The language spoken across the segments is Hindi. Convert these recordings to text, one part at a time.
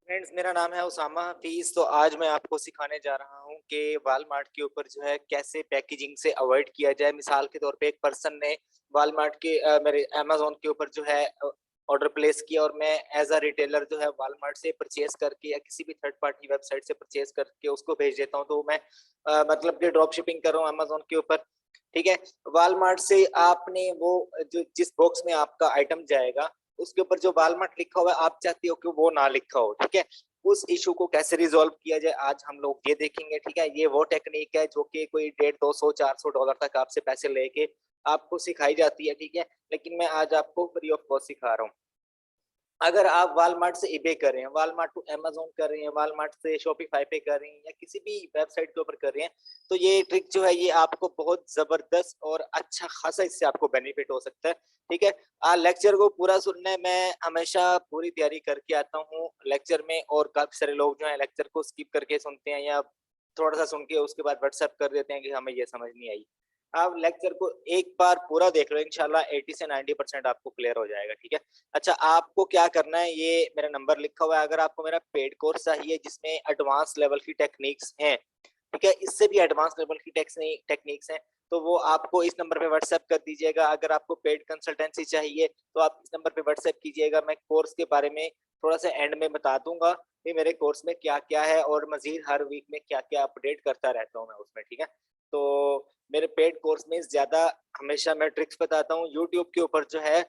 फ्रेंड्स, मेरा नाम है उसामा हफीज। तो आज मैं आपको सिखाने जा रहा हूँ कि वॉलमार्ट के ऊपर जो है कैसे पैकेजिंग से अवॉइड किया जाए। मिसाल के तौर पे एक पर्सन ने वॉलमार्ट के मेरे अमेज़न के ऊपर जो है ऑर्डर प्लेस किया, और मैं एज अ रिटेलर जो है वॉलमार्ट से परचेज करके या किसी भी थर्ड पार्टी वेबसाइट से परचेज करके उसको भेज देता हूँ। तो मैं मतलब कि ड्रॉप शिपिंग कर रहा हूँ अमेज़न के ऊपर। ठीक है, वॉलमार्ट से आपने वो जो जिस बॉक्स में आपका आइटम जाएगा उसके ऊपर जो वॉलमार्ट लिखा हुआ है, आप चाहते हो कि वो ना लिखा हो। ठीक है, उस इशू को कैसे रिजॉल्व किया जाए आज हम लोग ये देखेंगे। ठीक है, ये वो टेक्निक है जो कि कोई 150, 200, 400 डॉलर तक आपसे पैसे लेके आपको सिखाई जाती है। ठीक है, लेकिन मैं आज आपको फ्री ऑफ कॉस्ट सिखा रहा हूँ। अगर आप वॉलमार्ट से ईबे कर रहे हैं, वॉलमार्ट टू अमेज़न कर रहे हैं, वॉलमार्ट से शॉपिफाई पे कर रहे हैं या किसी भी वेबसाइट के ऊपर कर रहे हैं, तो ये ट्रिक जो है ये आपको बहुत ज़बरदस्त और अच्छा खासा इससे आपको बेनिफिट हो सकता है। ठीक है, लेक्चर को पूरा सुनना है। मैं हमेशा पूरी तैयारी करके आता हूँ लेक्चर में, और काफ़ी सारे लोग जो हैं लेक्चर को स्किप करके सुनते हैं या थोड़ा-सा सुन के उसके बाद व्हाट्सएप कर देते हैं कि हमें ये समझ नहीं आई। आप लेक्चर को एक बार पूरा देख लो, इंशाल्लाह 80 से 90% आपको क्लियर हो जाएगा। ठीक है? अच्छा, आपको क्या करना है, ये मेरा नंबर लिखा हुआ है। अगर आपको मेरा पेड कोर्स चाहिए जिसमें एडवांस लेवल की टेक्निक्स हैं, ठीक है, इससे भी एडवांस लेवल की टेक्निक्स हैं, तो वो आपको इस नंबर पे व्हाट्सएप कर दीजिएगा। अगर आपको पेड कंसल्टेंसी चाहिए तो आप इस नंबर पे व्हाट्सएप कीजिएगा। मैं कोर्स के बारे में थोड़ा सा एंड में बता दूंगा कि मेरे कोर्स में क्या क्या है, और मजीद हर वीक में क्या क्या अपडेट करता रहता हूँ मैं उसमें। ठीक है, तो मेरे पेड कोर्स में ज्यादा हमेशा मैं ट्रिक्स बताता हूँ। यूट्यूब के ऊपर जो है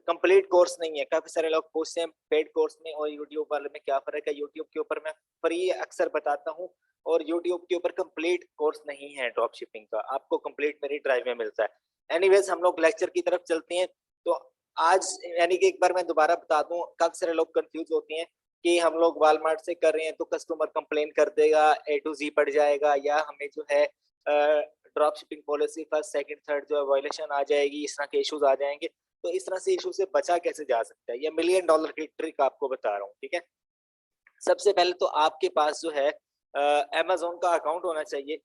कंप्लीट कोर्स नहीं है। काफी सारे लोग पूछते हैं पेड कोर्स में और यूट्यूब वाले में क्या फर्क है। यूट्यूब के ऊपर मैं फ्री अक्सर बताता हूँ, और यूट्यूब के ऊपर कंप्लीट कोर्स नहीं है ड्रॉप शिपिंग का। आपको कंप्लीट मेरी ड्राइव में मिलता है। एनीवेज, हम लोग लेक्चर की तरफ चलते हैं। तो आज यानी कि एक बार मैं दोबारा बता दूं, काफी सारे लोग कंफ्यूज होते हैं कि हम लोग वॉलमार्ट से कर रहे हैं तो कस्टमर कंप्लेन कर देगा, ए टू जी पड़ जाएगा, या हमें जो है drop shipping policy first second third जो है वायलेशन आ जाएगी, इस तरह के इश्यूज आ जाएंगे। तो इस तरह से इशू से बचा कैसे जा सकता है, ये मिलियन डॉलर की ट्रिक आपको बता रहा हूँ। ठीक है, सबसे पहले तो आपके पास जो है अमेज़न का अकाउंट होना चाहिए।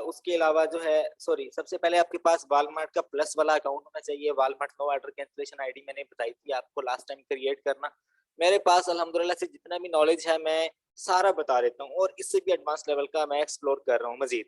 उसके अलावा जो है, सॉरी, सबसे पहले आपके पास वॉलमार्ट का प्लस वाला अकाउंट होना चाहिए। Walmart no order cancellation ID मैंने बताई थी आपको लास्ट टाइम क्रिएट करना। मेरे पास अल्हम्दुलिल्लाह से जितना भी नॉलेज है मैं सारा बता देता हूँ, और इससे भी एडवांस लेवल का मैं एक्सप्लोर कर रहा हूँ मजीद।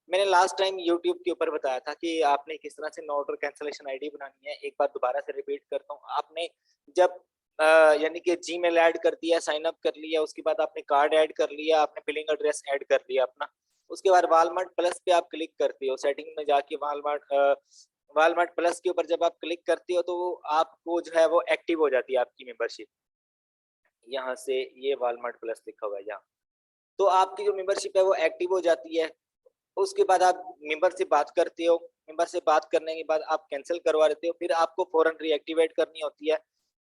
मैंने लास्ट टाइम यूट्यूब के ऊपर बताया था कि आपने किस तरह से नो ऑर्डर कैंसलेशन आईडी बनानी है। एक बार दोबारा से रिपीट करता हूँ। आपने जब अ, यानी कि जीमेल ऐड कर दिया, साइन अप कर लिया, उसके बाद आपने कार्ड ऐड कर लिया, आपने बिलिंग एड्रेस ऐड कर लिया अपना, उसके बाद वॉलमार्ट प्लस पे आप क्लिक करते हो। सेटिंग में जाके वॉलमार्ट प्लस के ऊपर जब आप क्लिक करते हो तो आपको जो है वो एक्टिव हो जाती है आपकी मेंबरशिप। यहाँ से ये वॉलमार्ट प्लस लिखा हुआ है यहाँ, तो आपकी जो मेंबरशिप है वो एक्टिव हो जाती है। उसके बाद आप मेंबर से बात करते हो। मेंबर से बात करने के बाद आप कैंसिल करवा देते हो, फिर आपको फौरन रीएक्टिवेट करनी होती है,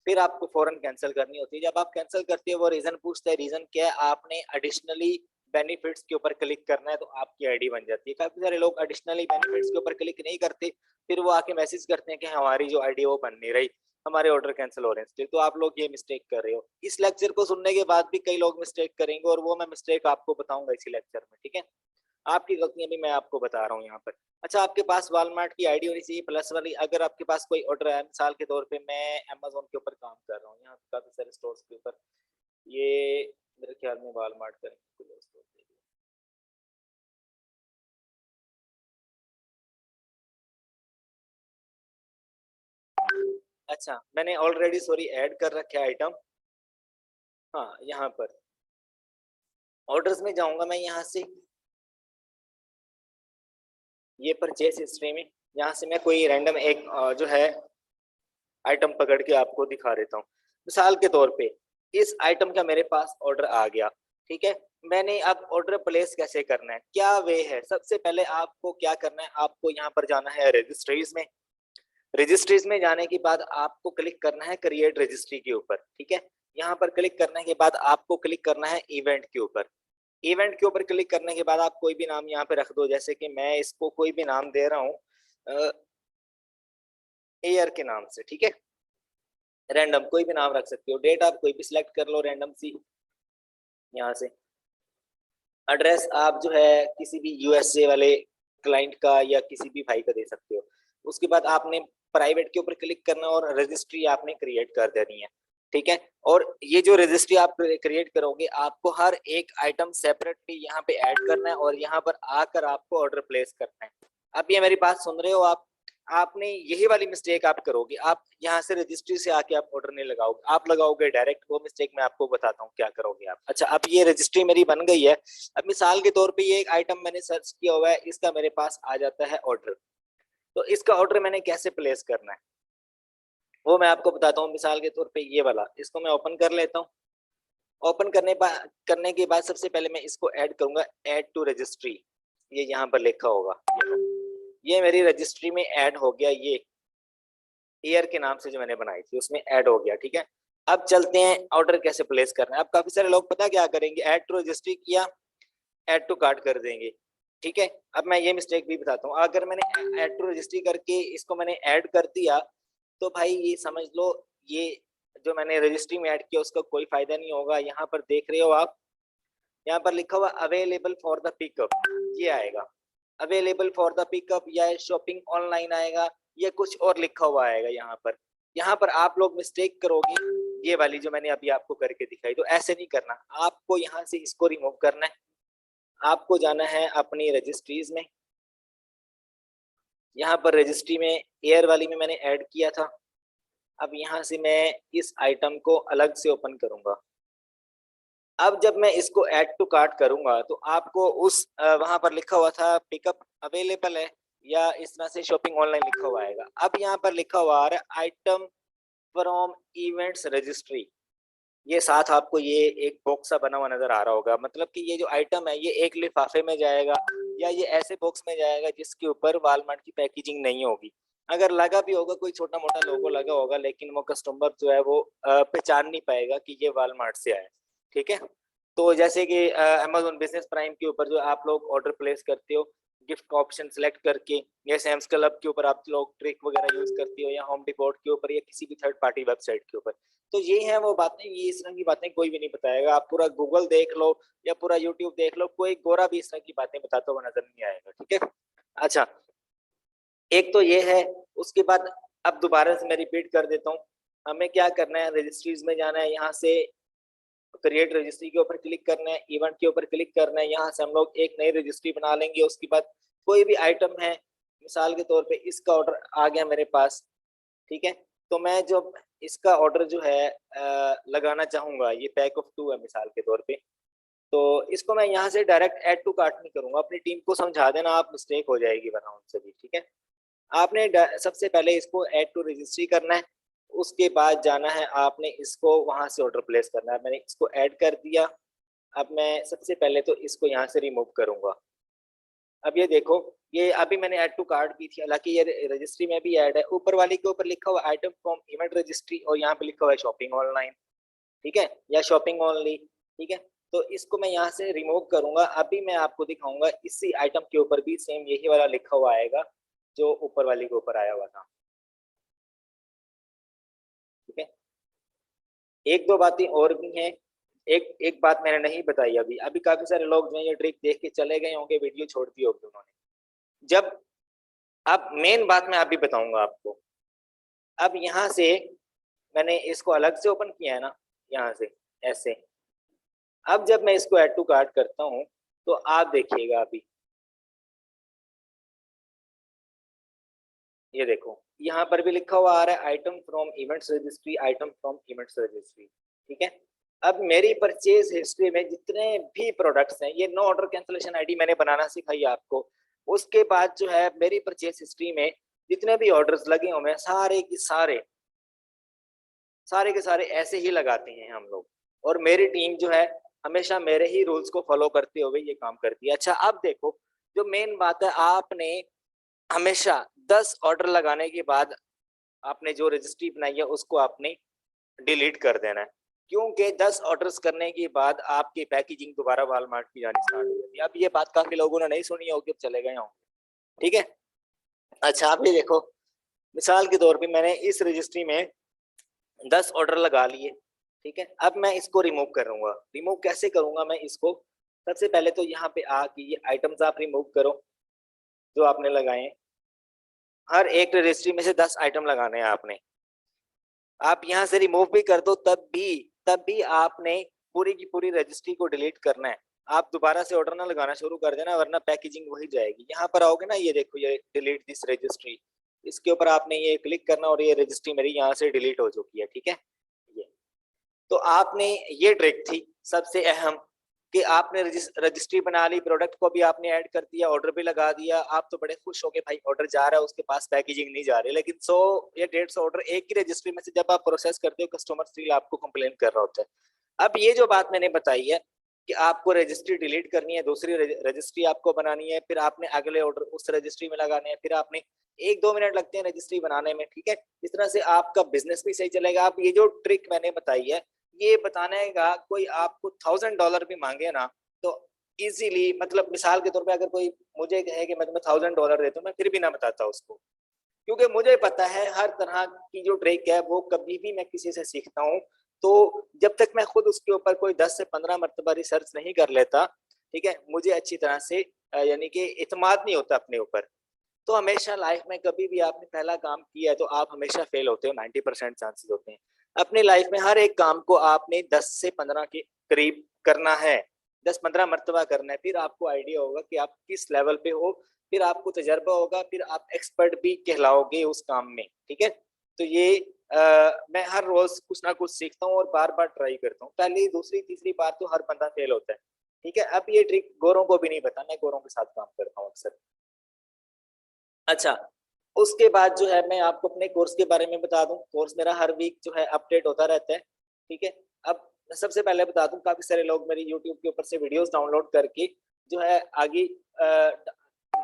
फिर आपको फौरन कैंसिल करनी होती है। जब आप कैंसिल करते हो वो रीजन पूछता है, रीजन क्या है, आपने एडिशनली बेनिफिट्स के ऊपर क्लिक करना है, तो आपकी आईडी बन जाती है। काफी सारे लोग एडिशनली बेनिफिट्स के ऊपर क्लिक नहीं करते, फिर वो आके मैसेज करते हैं कि हमारी जो आईडी वो बन नहीं रही, हमारे ऑर्डर कैंसिल हो रहे हैं स्टिल। तो आप लोग ये मिस्टेक कर रहे हो। इस लेक्चर को सुनने के बाद भी कई लोग मिस्टेक करेंगे, और वो मैं मिस्टेक आपको बताऊंगा इसी लेक्चर में। ठीक है, आपकी गलतियां भी मैं आपको बता रहा हूँ यहाँ पर। अच्छा, आपके पास वॉलमार्ट की आईडी होनी चाहिए प्लस वाली। अगर आपके पास कोई ऑर्डर है, मिसाल के तौर पे मैं अमेज़न के ऊपर काम कर रहा हूँ, यहाँ काफी सारे स्टोर्स के ऊपर, ये मेरे ख्याल में वॉलमार्ट का स्टोर। अच्छा, मैंने ऑलरेडी सॉरी ऐड कर रखे आइटम। हाँ, यहाँ पर ऑर्डर्स में जाऊंगा मैं, यहाँ से ये परचेस हिस्ट्री में, यहाँ से मैं कोई रैंडम एक जो है आइटम पकड़ के आपको दिखा देता हूँ। मिसाल के तौर पे इस आइटम का मेरे पास ऑर्डर आ गया। ठीक है, मैंने अब ऑर्डर प्लेस कैसे करना है, क्या वे है। सबसे पहले आपको क्या करना है, आपको यहाँ पर जाना है रजिस्ट्रीज में। रजिस्ट्रीज में जाने के बाद आपको क्लिक करना है क्रिएट रजिस्ट्री के ऊपर। ठीक है, यहाँ पर क्लिक करने के बाद आपको क्लिक करना है इवेंट के ऊपर। इवेंट के ऊपर क्लिक करने के बाद आप कोई भी नाम यहाँ पे रख दो, जैसे कि मैं इसको कोई भी नाम दे रहा हूँ एयर के नाम से। ठीक है, रैंडम कोई भी नाम रख सकते हो। डेट आप कोई भी सिलेक्ट कर लो रैंडम सी यहाँ से। एड्रेस आप जो है किसी भी यूएसए वाले क्लाइंट का या किसी भी भाई का दे सकते हो। उसके बाद आपने प्राइवेट के ऊपर क्लिक करना और रजिस्ट्री आपने क्रिएट कर देनी है। ठीक है। और ये जो रजिस्ट्री आप क्रिएट करोगे, आपको हर एक आइटम सेपरेटली यहाँ पे ऐड करना है और यहाँ पर आकर आपको ऑर्डर प्लेस करना है। अब ये मेरी बात सुन रहे हो आप, आपने यही वाली मिस्टेक आप करोगे, आप यहाँ से रजिस्ट्री से आके आप ऑर्डर नहीं लगाओगे, आप लगाओगे डायरेक्ट। वो मिस्टेक मैं आपको बताता हूँ क्या करोगे आप। अच्छा, अब ये रजिस्ट्री मेरी बन गई है। अब मिसाल के तौर पे ये एक आइटम मैंने सर्च किया हुआ है, इसका मेरे पास आ जाता है ऑर्डर। तो इसका ऑर्डर मैंने कैसे प्लेस करना है वो मैं आपको बताता हूँ। मिसाल के तौर पे ये वाला, इसको मैं ओपन कर लेता हूँ। ओपन करने के बाद सबसे पहले मैं इसको ऐड करूंगा, ऐड टू रजिस्ट्री। ये यहाँ पर लिखा होगा, ये मेरी रजिस्ट्री में ऐड हो गया। ये ईयर के नाम से जो मैंने बनाई थी उसमें ऐड हो गया। ठीक है, अब चलते हैं ऑर्डर कैसे प्लेस करना है। अब काफी सारे लोग पता क्या करेंगे, ऐड टू रजिस्ट्री किया, ऐड टू कार्ट कर देंगे। ठीक है, अब मैं ये मिस्टेक भी बताता हूँ। अगर मैंने ऐड टू रजिस्ट्री करके इसको मैंने ऐड कर दिया, तो भाई ये समझ लो, ये जो मैंने रजिस्ट्री में ऐड किया उसका कोई फायदा नहीं होगा। यहाँ पर देख रहे हो आप, यहाँ पर लिखा हुआ अवेलेबल फॉर द पिकअप, ये आएगा अवेलेबल फॉर द पिकअप, या शॉपिंग ऑनलाइन आएगा, या कुछ और लिखा हुआ आएगा। यहाँ पर आप लोग मिस्टेक करोगे, ये वाली जो मैंने अभी आपको करके दिखाई। तो ऐसे नहीं करना, आपको यहाँ से इसको रिमूव करना है। आपको जाना है अपनी रजिस्ट्रीज में, यहाँ पर रजिस्ट्री में एयर वाली में मैंने ऐड किया था। अब यहाँ से मैं इस आइटम को अलग से ओपन करूंगा। अब जब मैं इसको ऐड टू कार्ट करूंगा तो आपको उस वहां पर लिखा हुआ था पिकअप अवेलेबल है, या इस तरह से शॉपिंग ऑनलाइन लिखा हुआ आएगा। अब यहाँ पर लिखा हुआ आ रहा है आइटम फ्रॉम इवेंट्स रजिस्ट्री। ये साथ आपको ये एक बॉक्स सा बना हुआ नजर आ रहा होगा, मतलब कि ये जो आइटम है ये एक लिफाफे में जाएगा, या ये ऐसे बॉक्स में जाएगा जिसके ऊपर वॉलमार्ट की पैकेजिंग नहीं होगी। अगर लगा भी होगा कोई छोटा मोटा लोगो लगा होगा, लेकिन वो कस्टमर जो है वो पहचान नहीं पाएगा कि ये वॉलमार्ट से आया। ठीक है, तो जैसे कि अमेजोन बिजनेस प्राइम के ऊपर जो आप लोग ऑर्डर प्लेस करते हो गिफ्ट का ऑप्शन सेलेक्ट करके, या सैम्स क्लब के ऊपर आप लोग ट्रिक वगैरह यूज करते हो, या होम डिपोट के ऊपर, या किसी भी थर्ड पार्टी वेबसाइट के ऊपर। तो ये है वो बातें, ये इस तरह की बातें कोई भी नहीं बताएगा। आप पूरा गूगल देख लो या पूरा यूट्यूब देख लो, कोई गोरा भी इस तरह की बातें बताता हुआ नजर नहीं आएगा। ठीक है, अच्छा, एक तो ये है। उसके बाद अब दोबारा से मैं रिपीट कर देता हूँ, हमें क्या करना है, रजिस्ट्रीज में जाना है, यहाँ से क्रिएट रजिस्ट्री के ऊपर क्लिक करना है, इवेंट के ऊपर क्लिक करना है। यहाँ से हम लोग एक नई रजिस्ट्री बना लेंगे। उसके बाद कोई भी आइटम है, मिसाल के तौर पे इसका ऑर्डर आ गया मेरे पास। ठीक है, तो मैं जो इसका ऑर्डर जो है लगाना चाहूंगा, ये पैक ऑफ 2 है मिसाल के तौर पे, तो इसको मैं यहाँ से डायरेक्ट ऐड टू कार्ट नहीं करूंगा। अपनी टीम को समझा देना, आप मिस्टेक हो जाएगी वरना उनसे भी। ठीक है, आपने सबसे पहले इसको ऐड टू रजिस्ट्री करना है, उसके बाद जाना है आपने इसको वहां से ऑर्डर प्लेस करना है। मैंने इसको ऐड कर दिया। अब मैं सबसे पहले तो इसको यहाँ से रिमूव करूंगा। अब ये देखो, ये अभी मैंने ऐड टू कार्ट की थी, हालांकि ये रजिस्ट्री में भी ऐड है। ऊपर वाले के ऊपर लिखा हुआ आइटम फ्रॉम इवेंट रजिस्ट्री, और यहाँ पे लिखा हुआ है शॉपिंग ऑनलाइन। ठीक है, या शॉपिंग ओनली। ठीक है, तो इसको मैं यहाँ से रिमूव करूंगा। अभी मैं आपको दिखाऊंगा इसी आइटम के ऊपर भी सेम यही वाला लिखा हुआ आएगा जो ऊपर वाली के ऊपर आया हुआ था। ठीक है, एक दो बातें और भी हैं। एक एक बात मैंने नहीं बताई अभी अभी काफी सारे लोग जो है ये ट्रिक देख के चले गए होंगे, वीडियो छोड़ दी होगी उन्होंने। जब अब मेन बात मैं अभी बताऊंगा आपको। अब यहाँ से मैंने इसको अलग से ओपन किया है ना, यहाँ से ऐसे। अब जब मैं इसको ऐड टू कार्ट करता हूँ तो आप देखिएगा, अभी ये देखो यहाँ पर भी लिखा हुआ आ रहा है item from events registry, item from events registry. ठीक है, अब मेरी परचेज हिस्ट्री में जितने भी प्रोडक्ट्स हैं, ये नो ऑर्डर कैंसिलेशन आईडी मैंने बनाना सिखाई आपको। उसके बाद जो है मेरी परचेज हिस्ट्री में जितने भी ऑर्डर्स लगे हुए हैं, सारे के सारे, सारे के सारे ऐसे ही लगाते हैं हम लोग। और मेरी टीम जो है हमेशा मेरे ही रूल्स को फॉलो करते हुए ये काम करती है। अच्छा, अब देखो, जो मेन बात है, आपने हमेशा 10 ऑर्डर लगाने के बाद आपने जो रजिस्ट्री बनाई है उसको आपने डिलीट कर देना है, क्योंकि 10 ऑर्डर्स करने के बाद आपकी पैकेजिंग दोबारा वॉलमार्ट की जानी स्टार्ट हो जाती है। अब ये बात काफी लोगों ने नहीं सुनी होगी, अब चले गए होंगे। ठीक है, अच्छा, आप ये देखो, मिसाल के तौर पे मैंने इस रजिस्ट्री में 10 ऑर्डर लगा लिए। ठीक है, अब मैं इसको रिमूव करूंगा। रिमूव कैसे करूंगा मैं इसको, सबसे पहले तो यहाँ पे आके ये आइटम्स आप रिमूव करो जो आपने लगाए हैं। हर एक रजिस्ट्री में से 10 आइटम लगाने हैं आपने। आप यहाँ से रिमूव भी कर दो तब भी आपने पूरी की पूरी रजिस्ट्री को डिलीट करना है। आप दोबारा से ऑर्डर ना लगाना शुरू कर देना, वरना पैकेजिंग वही जाएगी। यहाँ पर आओगे ना, ये देखो, ये डिलीट दिस रजिस्ट्री, इसके ऊपर आपने ये क्लिक करना और ये रजिस्ट्री मेरी यहाँ से डिलीट हो चुकी है। ठीक है, ये तो आपने, ये ट्रिक थी सबसे अहम, कि आपने रजिस्ट्री बना ली, प्रोडक्ट को भी आपने ऐड कर दिया, ऑर्डर भी लगा दिया, आप तो बड़े खुश हो गए भाई ऑर्डर जा रहा है, उसके पास पैकेजिंग नहीं जा रही। लेकिन 100 या 150 ऑर्डर एक ही रजिस्ट्री में से जब आप प्रोसेस करते हो, कस्टमर स्टिल आपको कंप्लेन कर रहा होता है। अब ये जो बात मैंने बताई है कि आपको रजिस्ट्री डिलीट करनी है, दूसरी रजिस्ट्री आपको बनानी है, फिर आपने अगले ऑर्डर उस रजिस्ट्री में लगाने हैं, फिर आपने 1-2 मिनट लगते हैं रजिस्ट्री बनाने में। ठीक है, इस तरह से आपका बिजनेस भी सही चलेगा। आप ये जो ट्रिक मैंने बताई है, ये बताने का कोई आपको $1000 भी मांगे ना, तो इजीली, मतलब मिसाल के तौर पे अगर कोई मुझे कहे कि मैं तुम्हें $1000 देता हूँ, मैं फिर भी ना बताता उसको, क्योंकि मुझे पता है हर तरह की जो ट्रिक है वो कभी भी मैं किसी से सीखता हूँ, तो जब तक मैं खुद उसके ऊपर कोई 10 से 15 मरतबा रिसर्च नहीं कर लेता, ठीक है, मुझे अच्छी तरह से यानी कि इत्मीनान नहीं होता अपने ऊपर। तो हमेशा लाइफ में कभी भी आपने पहला काम किया है तो आप हमेशा फेल होते हो, 90% चांसेस होते हैं। अपनी लाइफ में हर एक काम को आपने 10 से 15 के करीब करना है, 10-15 मरतबा करना है, फिर आपको आइडिया होगा कि आप किस लेवल पे हो, फिर आपको तजर्बा होगा, फिर आप एक्सपर्ट भी कहलाओगे उस काम में। ठीक है, तो ये मैं हर रोज कुछ ना कुछ सीखता हूँ और बार बार ट्राई करता हूँ। पहली, दूसरी, तीसरी बार तो हर बंदा फेल होता है। ठीक है, अब ये ट्रिक गोरों को भी नहीं पता, मैं गोरों के साथ काम करता हूँ अक्सर। अच्छा, उसके बाद जो है मैं आपको अपने कोर्स के बारे में बता दूं। कोर्स मेरा हर वीक जो है अपडेट होता रहता है। ठीक है, अब सबसे पहले बता दूं, काफी सारे लोग मेरी यूट्यूब के ऊपर से वीडियोस डाउनलोड करके जो है आगे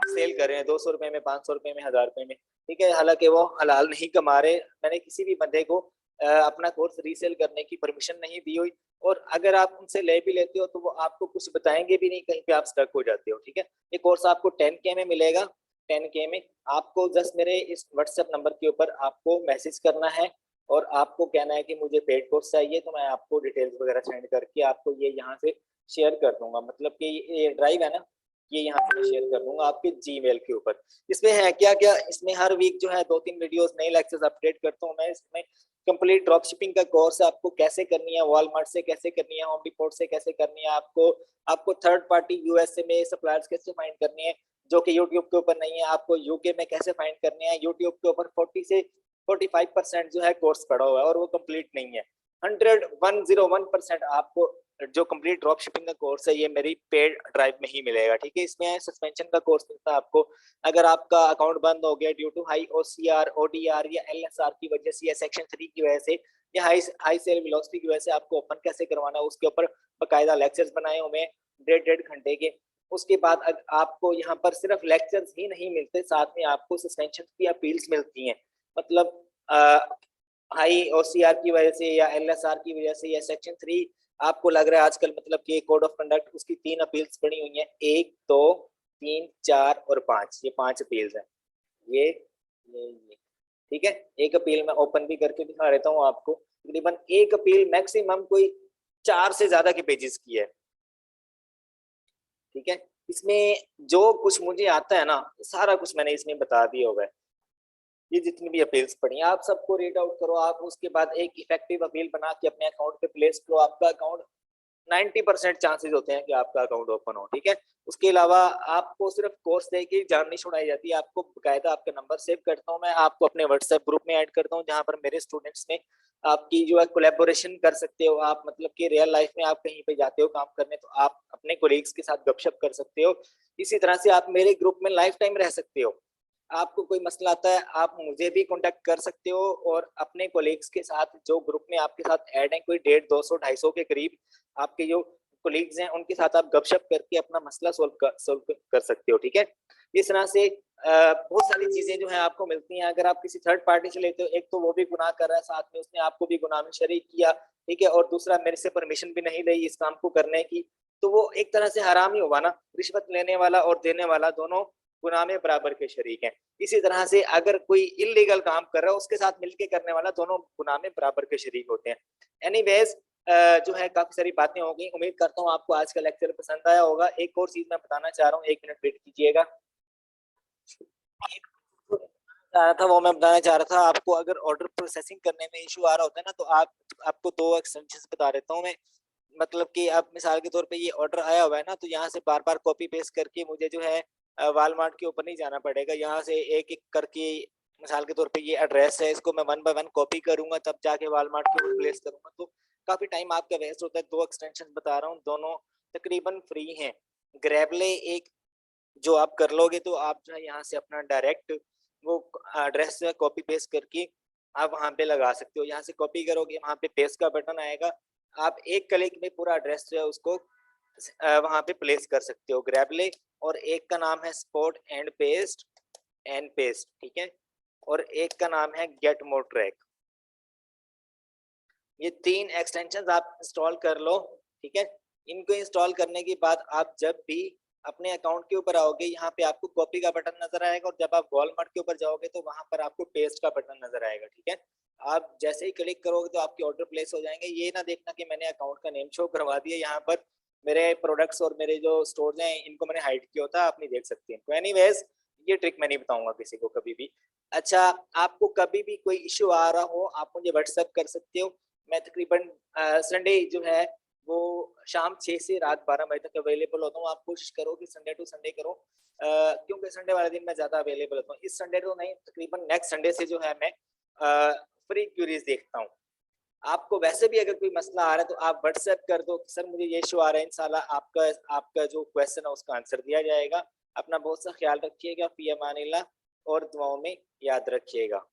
सेल कर रहे हैं, 200 रुपए में, 500 रुपए में, 1000 रुपए में। ठीक है, हालांकि वो हलाल नहीं कमा रहे। मैंने किसी भी बंदे को अपना कोर्स रीसेल करने की परमिशन नहीं दी हुई, और अगर आप उनसे ले भी लेते हो तो वो आपको कुछ बताएंगे भी नहीं, कहीं पे आप स्टक हो जाते हो। ठीक है, ये कोर्स आपको 10K में मिलेगा। 10K में आपको जस्ट मेरे इस व्हाट्सएप नंबर के ऊपर आपको मैसेज करना है और आपको कहना है कि मुझे पेड कोर्स चाहिए, तो मैं आपको डिटेल्स वगैरह सेंड करके आपको ये यहाँ से शेयर कर दूंगा। मतलब कि ये ड्राइव है ना, ये यहाँ से मैं शेयर कर दूंगा आपके जीमेल के ऊपर। इसमें है क्या क्या, इसमें हर वीक जो है 2-3 वीडियोस, नए लेक्चर्स अपडेट करता हूँ मैं। इसमें कंप्लीट ड्रॉप शिपिंग का कोर्स है, आपको कैसे करनी है, वॉलमार्ट से कैसे करनी है, होम डिपोट से कैसे करनी है, आपको आपको थर्ड पार्टी यूएसए में सप्लायर्स कैसे फाइंड करनी है जो कि यूट्यूब के ऊपर नहीं है, आपको यूके में कैसे फाइंड करने हैं। यूट्यूब के ऊपर 40 से 45% जो है कोर्स पड़ा हुआ है और वो कंप्लीट नहीं है। 101% आपको जो कंप्लीट ड्रॉप शिपिंग का कोर्स है ये मेरी पेड ड्राइव में ही मिलेगा। ठीक है, इसमें सस्पेंशन का कोर्स मिलता है आपको। अगर आपका अकाउंट बंद हो गया due to high OCR, ODR या एलएसआर की वजह से, या सेक्शन 3 की वजह से, या हाई हाई सेल वेलोसिटी की वजह से आपको ओपन कैसे करवाना है, उसके ऊपर बाकायदा लेक्चर्स बनाए हुए हैं 1.5 घंटे के। उसके बाद आपको यहाँ पर सिर्फ लेक्चर्स ही नहीं मिलते, साथ में आपको सस्पेंशन की अपील्स मिलती हैं। मतलब हाई ओसीआर की वजह से या एलएसआर की वजह से या सेक्शन 3 आपको लग रहा है आजकल, मतलब कि कोड ऑफ कंडक्ट, उसकी 3 अपील्स पड़ी हुई हैं, 1, 2, 3, 4 और 5, ये 5 अपील्स हैं। ये ठीक है, एक अपील मैं ओपन भी करके दिखा देता हूँ आपको। तकरीबन एक अपील मैक्सिमम कोई 4 से ज्यादा के पेजेस की है। ठीक है, इसमें जो कुछ मुझे आता है ना, सारा कुछ मैंने इसमें बता दिया होगा। ये जितनी भी अपील्स पड़ी हैं आप सबको रीड आउट करो। आप उसके बाद एक इफेक्टिव अपील बना के अपने अकाउंट पे प्लेस करो। आपका अकाउंट 90% चांसेस होते हैं कि आपका अकाउंट ओपन हो। ठीक है, उसके अलावा आपको सिर्फ कोर्स दे के जान नहीं छुड़ाई जाती है, आपको बकायदा आपका नंबर सेव करता हूँ मैं, आपको अपने व्हाट्सएप ग्रुप में ऐड करता हूँ जहाँ पर मेरे स्टूडेंट्स ने आपकी जो है कोलेबोरेशन कर सकते हो आप। मतलब कि रियल लाइफ में आप कहीं पे जाते हो काम करने तो आप अपने कोलीग्स के साथ गपशप कर सकते हो। इसी तरह से आप मेरे ग्रुप में लाइफ टाइम रह सकते हो। आपको कोई मसला आता है आप मुझे भी कांटेक्ट कर सकते हो, और अपने कोलीग्स के साथ जो ग्रुप में आपके साथ ऐड है, कोई 150, 200, 250 के करीब आपके जो कोलीग्स हैं, उनके साथ आप गपशप करके अपना मसला सोल्व कर सकते हो। ठीक है, इस तरह से बहुत सारी चीजें जो है आपको मिलती हैं। अगर आप किसी थर्ड पार्टी से लेते हो, एक तो वो भी गुनाह कर रहा है, साथ में उसने आपको भी गुनाह में शरीक किया। ठीक है, और दूसरा मेरे से परमिशन भी नहीं ली इस काम को करने की, तो वो एक तरह से हराम ही हुआ ना। रिश्वत लेने वाला और देने वाला दोनों गुनाह में बराबर के शरीक हैं। इसी तरह से अगर कोई इलीगल काम कर रहा है उसके साथ मिलके करने वाला, दोनों गुनाह में बराबर के शरीक होते हैं। एनीवेज, जो है काफी सारी बातें हो गई। उम्मीद करता हूँ आपको आज का लेक्चर पसंद आया होगा। एक और चीज मैं बताना चाह रहा हूँ, 1 मिनट वेट कीजिएगा। रहा था वो मैं बताना चाह रहा था आपको। अगर ऑर्डर प्रोसेसिंग करने में इशू आ रहा होता है ना, तो आपको दो एक्सटेंशन बता देता हूँ मैं। मतलब कि अब मिसाल के तौर पे ये ऑर्डर आया हुआ है ना, तो यहाँ से बार बार कॉपी पेस्ट करके मुझे जो है वालमार्ट के ऊपर नहीं जाना पड़ेगा। यहाँ से एक एक करके, मिसाल के तौर पे ये एड्रेस है, इसको मैं वन बाय वन कॉपी करूंगा, तब जाके वालमार्ट के ऊपर प्लेस करूंगा। तो काफी टाइम आपका वेस्ट होता है। दो एक्सटेंशन बता रहा हूँ, दोनों तकरीबन फ्री हैं। ग्रैबले एक जो आप कर लोगे, तो आप जो है यहाँ से अपना डायरेक्ट वो एड्रेस जो है कॉपी पेस्ट करके आप वहाँ पे लगा सकते हो। यहाँ से कॉपी करोगे, वहाँ पे पेस्ट का बटन आएगा, आप एक क्लिक में पूरा एड्रेस जो है उसको वहाँ पे प्लेस कर सकते हो। ग्रैबले और एक का नाम है स्पॉट एंड पेस्ट, ठीक है। और एक का नाम है गेट मोर ट्रैक। ये तीन एक्सटेंशन आप इंस्टॉल कर लो, ठीक है। इनको इंस्टॉल करने के बाद आप जब भी अपने अकाउंट के ऊपर आओगे, यहाँ पे आपको कॉपी का बटन नजर आएगा, और जब आप वॉलमार्ट के ऊपर जाओगे तो वहां पर आपको पेस्ट का बटन नजर आएगा, ठीक है। आप जैसे ही क्लिक करोगे तो आपके ऑर्डर प्लेस हो जाएंगे। ये ना देखना कि मैंने अकाउंट का नेम शो करवा दिया, यहाँ पर मेरे प्रोडक्ट्स और मेरे जो स्टोर हैं इनको मैंने हाइड किया होता है, आप नहीं देख सकते इनको। एनीवेज, ये ट्रिक मैं नहीं बताऊंगा किसी को कभी भी। अच्छा, आपको कभी भी कोई इश्यू आ रहा हो, आप मुझे व्हाट्सएप कर सकते हो। मैं तकरीबन संडे जो है वो शाम 6 से रात 12 बजे तक अवेलेबल होता हूँ। आप कोशिश करो कि संडे टू संडे करो, क्योंकि संडे वाले दिन मैं ज़्यादा अवेलेबल होता हूँ। इस संडे तो नहीं, तकरीबन नेक्स्ट संडे से जो है मैं फ्री क्यूरीज देखता हूँ। आपको वैसे भी अगर कोई मसला आ रहा है तो आप व्हाट्सएप कर दो कि सर मुझे ये इशू आ रहा है, इंशाल्लाह आपका आपका जो क्वेश्चन है उसका आंसर दिया जाएगा। अपना बहुत सा ख्याल रखिएगा, फी अमानिल्लाह, और दुआओं में याद रखिएगा।